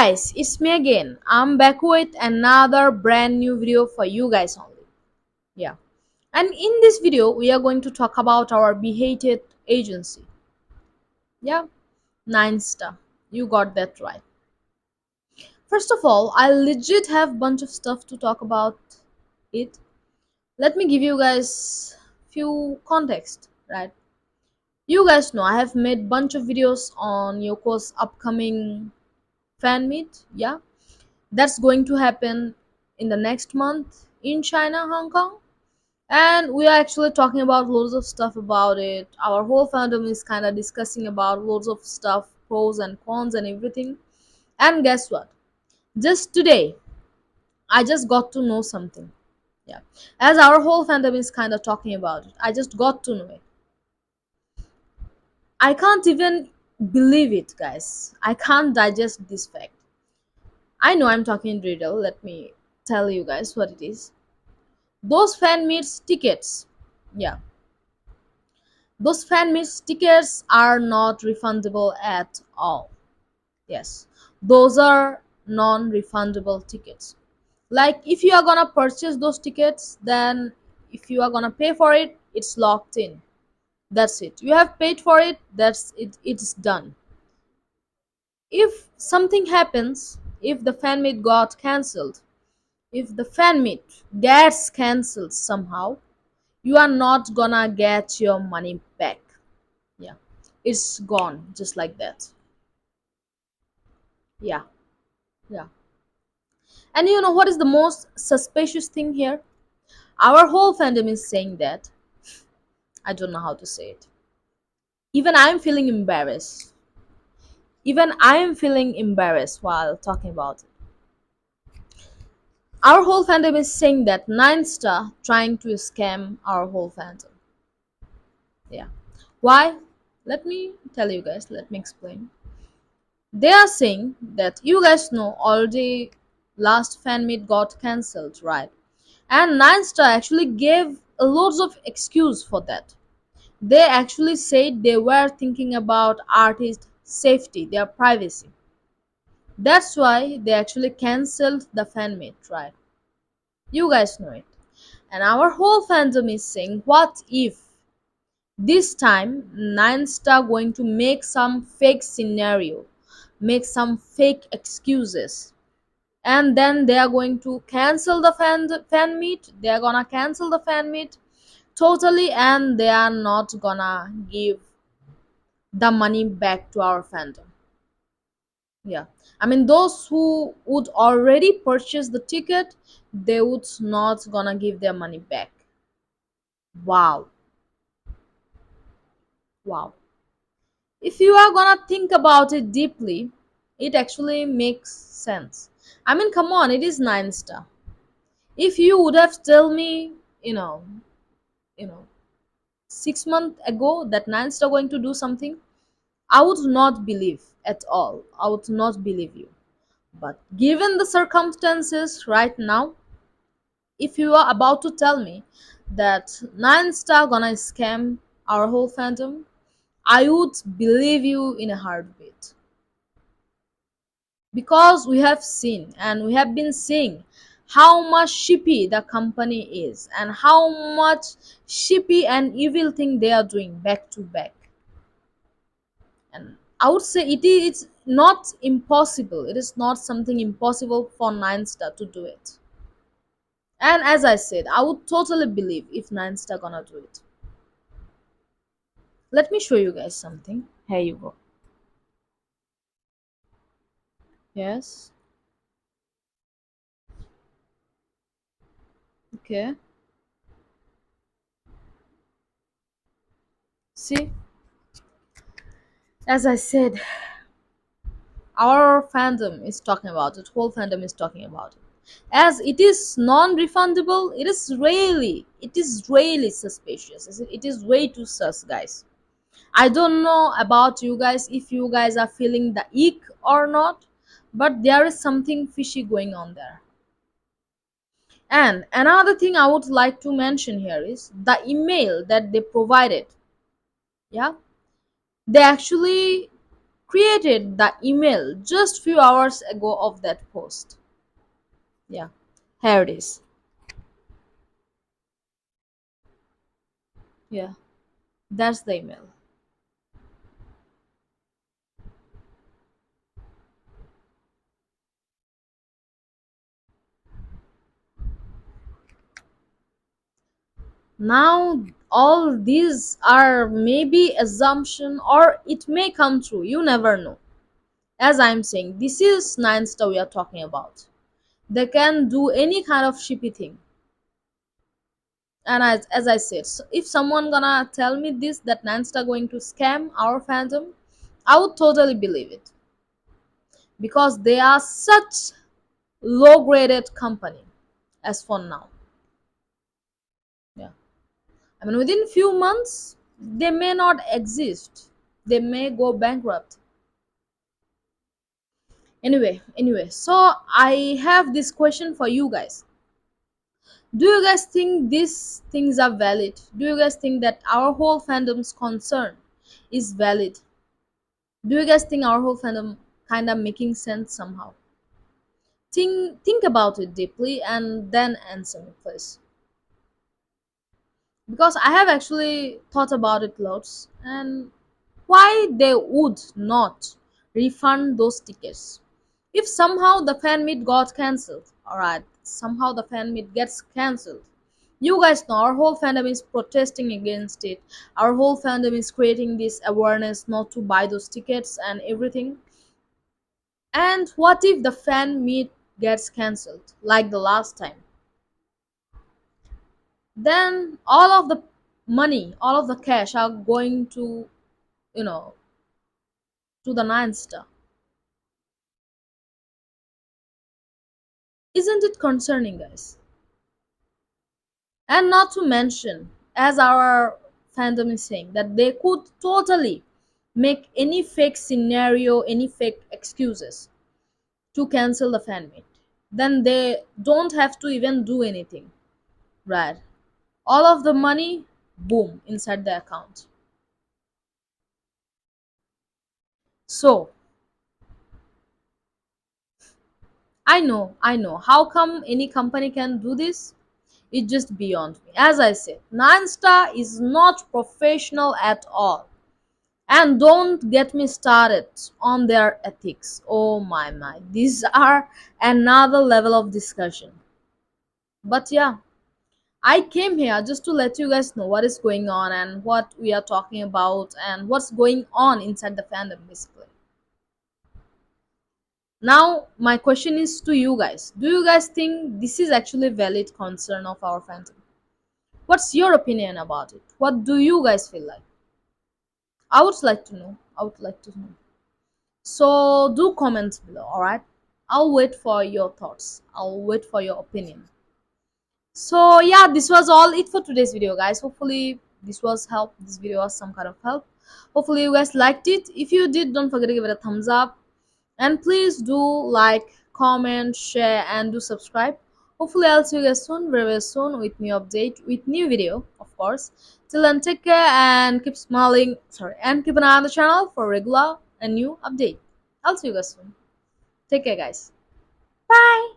guys, it's me again. I'm back with another brand new video for you guys only. Yeah. And in this video, we are going to talk about our behated agency. Yeah. Nine Star. You got that right. First of all, I legit have bunch of stuff to talk about it. Let me give you guys few context, right? You guys know I have made bunch of videos on Yoko's upcoming fan meet. Yeah, that's going to happen in the next month in China, Hong Kong. And we are actually talking about loads of stuff about it. Our whole fandom is kind of discussing about loads of stuff, pros and cons and everything. And guess what? Just today, I just got to know something. Yeah. As our whole fandom is kind of talking about it, I just got to know it. I can't even believe it, guys. I can't digest this fact. I know I'm talking in riddle. Let me tell you guys what it is. Those fan meets tickets, yeah, those fan meets tickets are not refundable at all. Yes, those are non-refundable tickets. Like if you are gonna purchase those tickets, then if you are gonna pay for it, it's locked in. That's it. You have paid for it. That's it. It's done. If something happens, if the fan meet got cancelled, if the fan meet gets cancelled somehow, you are not gonna get your money back. Yeah, it's gone just like that. Yeah, yeah. And you know what is the most suspicious thing here? Our whole fandom is saying that. I don't know how to say it. Even I'm feeling embarrassed. Even I'm feeling embarrassed while talking about it. Our whole fandom is saying that Nine Star trying to scam our whole fandom. Yeah. Why? Let me tell you guys, let me explain. They are saying that you guys know already last fan meet got cancelled, right? And Nine Star actually gave loads of excuse for that. They actually said they were thinking about artist safety, their privacy. That's why they actually cancelled the fan meet, right? You guys know it. And our whole fandom is saying, what if this time Nine Star going to make some fake scenario, make some fake excuses, and then they are going to cancel the fan meet. They are gonna cancel the fan meet totally, and they are not gonna give the money back to our fandom. Yeah, I mean those who would already purchase the ticket, they would not gonna give their money back. Wow, wow. If you are gonna think about it deeply, it actually makes sense. I mean, come on, it is Nine Star. If you would have told me, you know, you know 6 months ago that Nine Star going to do something, I would not believe at all. I would not believe you. But given the circumstances right now, if you are about to tell me that Nine Star gonna scam our whole fandom, I would believe you in a heartbeat. Because we have seen and we have been seeing how much shippy the company is and how much shippy and evil thing they are doing back to back. And I would say it is not impossible. It is not something impossible for Nine Star to do it. And as I said, I would totally believe if Nine Star gonna do it. Let me show you guys something. Here you go. Yes. Okay. See, as I said, our fandom is talking about it. Whole fandom is talking about it. As it is non-refundable, it is really suspicious. It is way too sus, guys. I don't know about you guys if you guys are feeling the ick or not, but there is something fishy going on there. And another thing I would like to mention here is the email that they provided. Yeah, they actually created the email just few hours ago of that post. Yeah, here it is. Yeah, that's the email. Now all these are maybe assumption or it may come true. You never know. As I'm saying, this is nine star we are talking about. They can do any kind of shippy thing. And as I said, so if someone gonna tell me this that nine star going to scam our fandom, I would totally believe it because they are such low graded company as for now. Yeah, I mean within few months they may not exist. They may go bankrupt. Anyway, so I have this question for you guys. Do you guys think these things are valid? Do you guys think that our whole fandom's concern is valid? Do you guys think our whole fandom kind of making sense somehow? Think about it deeply and then answer me, please. Because I have actually thought about it lots and why they would not refund those tickets if somehow the fan meet got cancelled. All right, somehow the fan meet gets cancelled. You guys know our whole fandom is protesting against it. Our whole fandom is creating this awareness not to buy those tickets and everything. And what if the fan meet gets cancelled like the last time? Then all of the money, all of the cash are going to, you know, to the nine star. Isn't it concerning, guys? And not to mention, as our fandom is saying, that they could totally make any fake scenario, any fake excuses to cancel the fan meet. Then they don't have to even do anything, right? All of the money, boom, inside the account. So, I know. How come any company can do this? It's just beyond me. As I said, Nine Star is not professional at all. And don't get me started on their ethics. Oh my. These are another level of discussion. But yeah, I came here just to let you guys know what is going on and what we are talking about and what's going on inside the fandom basically. Now, my question is to you guys. Do you guys think this is actually valid concern of our fandom? What's your opinion about it? What do you guys feel like? I would like to know. I would like to know. So do comments below, alright? I'll wait for your thoughts. I'll wait for your opinion. So yeah, this was all it for today's video, guys. Hopefully this was help. This video was some kind of help. Hopefully you guys liked it. If you did, don't forget to give it a thumbs up. And please do like, comment, share, and do subscribe. Hopefully I'll see you guys soon, very soon with new update, with new video, of course. Till then, take care and keep smiling. Sorry, and keep an eye on the channel for regular and new update. I'll see you guys soon. Take care, guys. Bye.